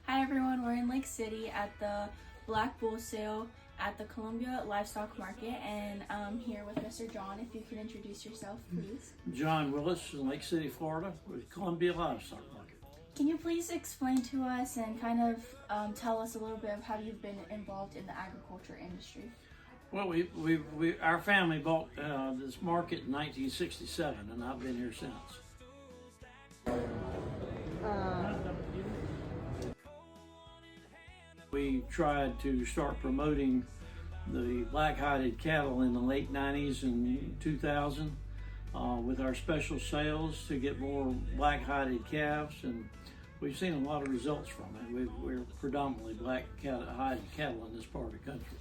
Hi everyone, we're in Lake City at the Black Bull Sale at the Columbia Livestock Market, and I'm here with Mr. John. If you can introduce yourself, please. John Willis in Lake City, Florida, with Columbia Livestock Market. Can you please explain to us and kind of tell us a little bit of how you've been involved in the agriculture industry? Well, our family bought this market in 1967, and I've been here since. We tried to start promoting the black-hided cattle in the late 90s and 2000 with our special sales to get more black-hided calves, and we've seen a lot of results from it. We're predominantly black-hided cattle in this part of the country.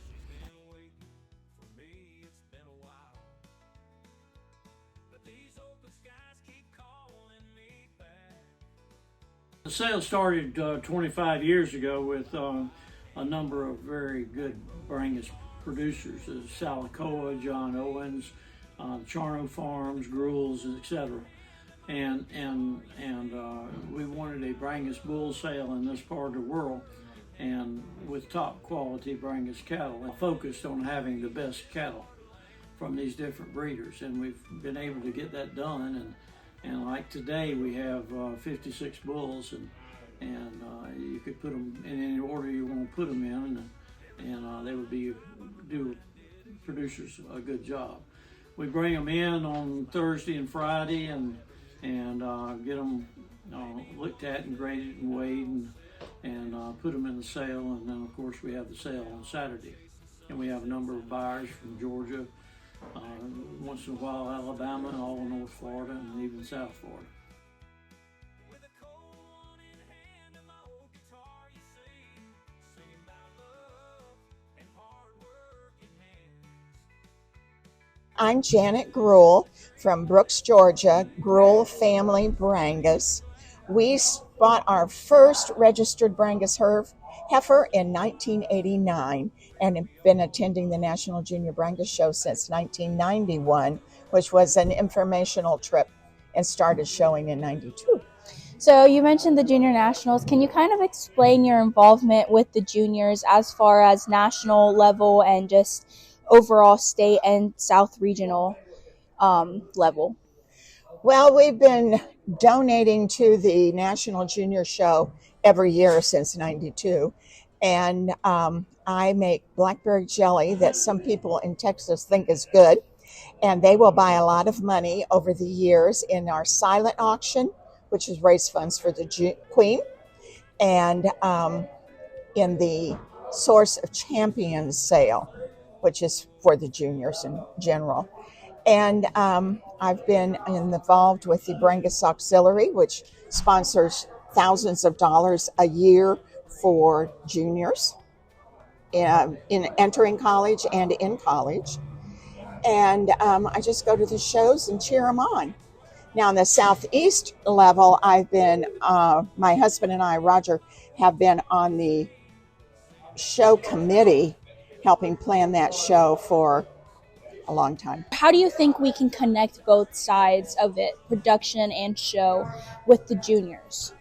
The sale started 25 years ago with a number of very good Brangus producers, Salacoa, John Owens, Charno Farms, Gruels, etc. And we wanted a Brangus bull sale in this part of the world, and with top quality Brangus cattle, and focused on having the best cattle from these different breeders, and we've been able to get that done. And like today, we have 56 bulls, and you could put them in any order you want to put them in, and they would do producers a good job. We bring them in on Thursday and Friday, and get them looked at and graded and weighed, and put them in the sale. And then of course we have the sale on Saturday, and we have a number of buyers from Georgia, once in a while Alabama, and all North Florida, and even South Florida. I'm Janet Gruel from Brooks, Georgia, Gruel Family Brangus. We bought our first registered Brangus heifer in 1989 and have been attending the National Junior Brangus Show since 1991, which was an informational trip, and started showing in 92. So you mentioned the Junior Nationals. Can you kind of explain your involvement with the juniors as far as national level and just overall state and South regional level? Well, we've been donating to the National Junior Show every year since 92. And I make blackberry jelly that some people in Texas think is good. And they will buy a lot of money over the years in our silent auction, which is raise funds for the Queen, and in the Source of Champions sale, which is for the juniors in general. And I've been involved with the Brangus Auxiliary, which sponsors thousands of dollars a year for juniors in entering college and in college. And I just go to the shows and cheer them on. Now, in the Southeast level, I've been, my husband and I, Roger, have been on the show committee helping plan that show for a long time. How do you think we can connect both sides of it, production and show, with the juniors?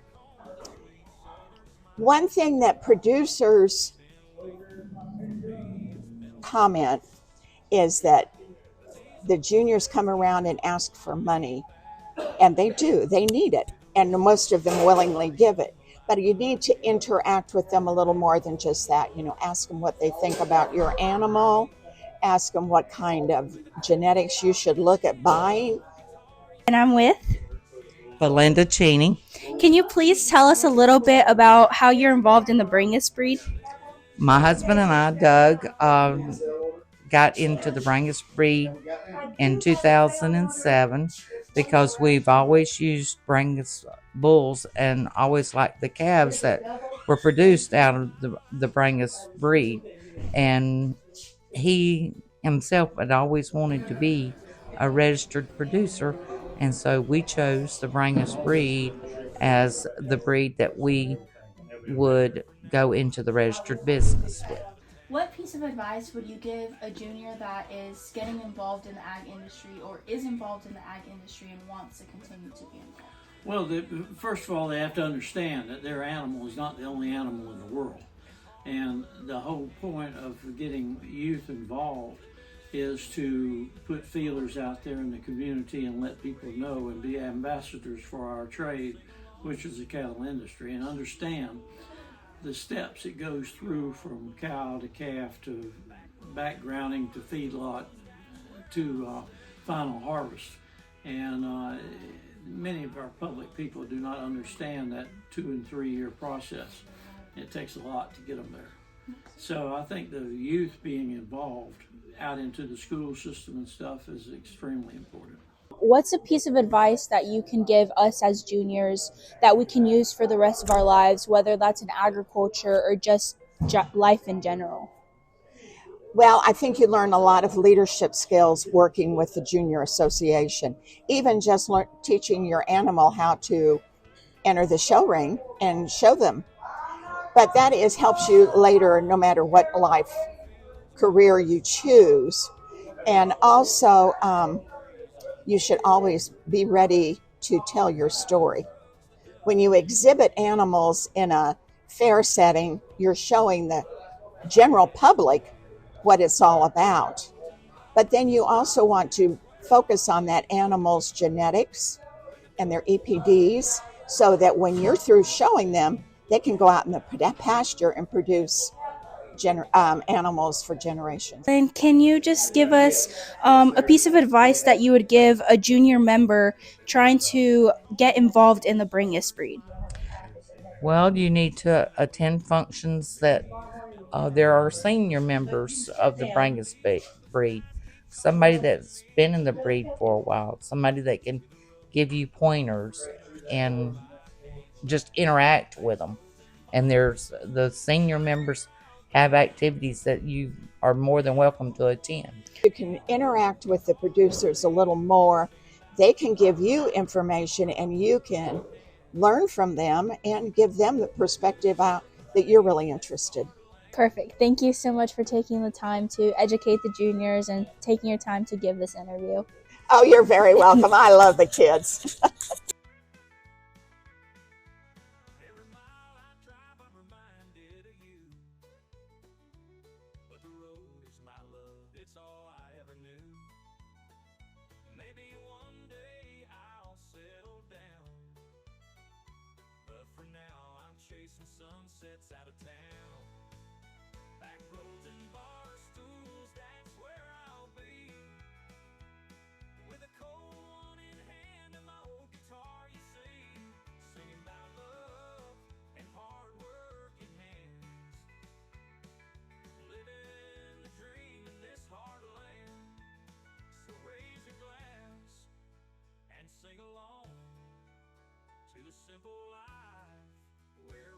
One thing that producers comment is that the juniors come around and ask for money, and they do. They need it, and most of them willingly give it. But you need to interact with them a little more than just that. Ask them what they think about your animal. Ask them what kind of genetics you should look at buying. And I'm with Belinda Cheney. Can you please tell us a little bit about how you're involved in the Brangus breed? My husband and I, Doug, got into the Brangus breed in 2007 because we've always used Brangus bulls and always liked the calves that were produced out of the Brangus breed. And he himself had always wanted to be a registered producer, and so we chose the Brangus breed as the breed that we would go into the registered business with. What piece of advice would you give a junior that is getting involved in the ag industry or is involved in the ag industry and wants to continue to be involved? Well, first of all, they have to understand that their animal is not the only animal in the world. And the whole point of getting youth involved is to put feelers out there in the community and let people know and be ambassadors for our trade, which is the cattle industry, and understand the steps it goes through from cow to calf to backgrounding to feedlot to final harvest. And many of our public people do not understand that 2 and 3 year process. It takes a lot to get them there. So I think the youth being involved out into the school system and stuff is extremely important. What's a piece of advice that you can give us as juniors that we can use for the rest of our lives, whether that's in agriculture or just life in general? Well, I think you learn a lot of leadership skills working with the Junior Association, even just teaching your animal how to enter the show ring and show them. But that helps you later, no matter what life career you choose. And also, you should always be ready to tell your story. When you exhibit animals in a fair setting, you're showing the general public what it's all about. But then you also want to focus on that animal's genetics and their EPDs so that when you're through showing them, they can go out in the pasture and produce animals for generations. And can you just give us a piece of advice that you would give a junior member trying to get involved in the Brangus breed? Well, you need to attend functions that there are senior members of the Brangus breed. Somebody that's been in the breed for a while, somebody that can give you pointers and just interact with them. And there's the senior members have activities that you are more than welcome to attend. You can interact with the producers a little more. They can give you information and you can learn from them and give them the perspective out that you're really interested. Perfect. Thank you so much for taking the time to educate the juniors and taking your time to give this interview. Oh, you're very welcome. I love the kids. Chasing sunsets out of town, back roads and bar stools, that's where I'll be, with a cold one in hand and my old guitar, you see, singing about love and hard working hands, living the dream in this hard land. So raise your glass and sing along to the simple life where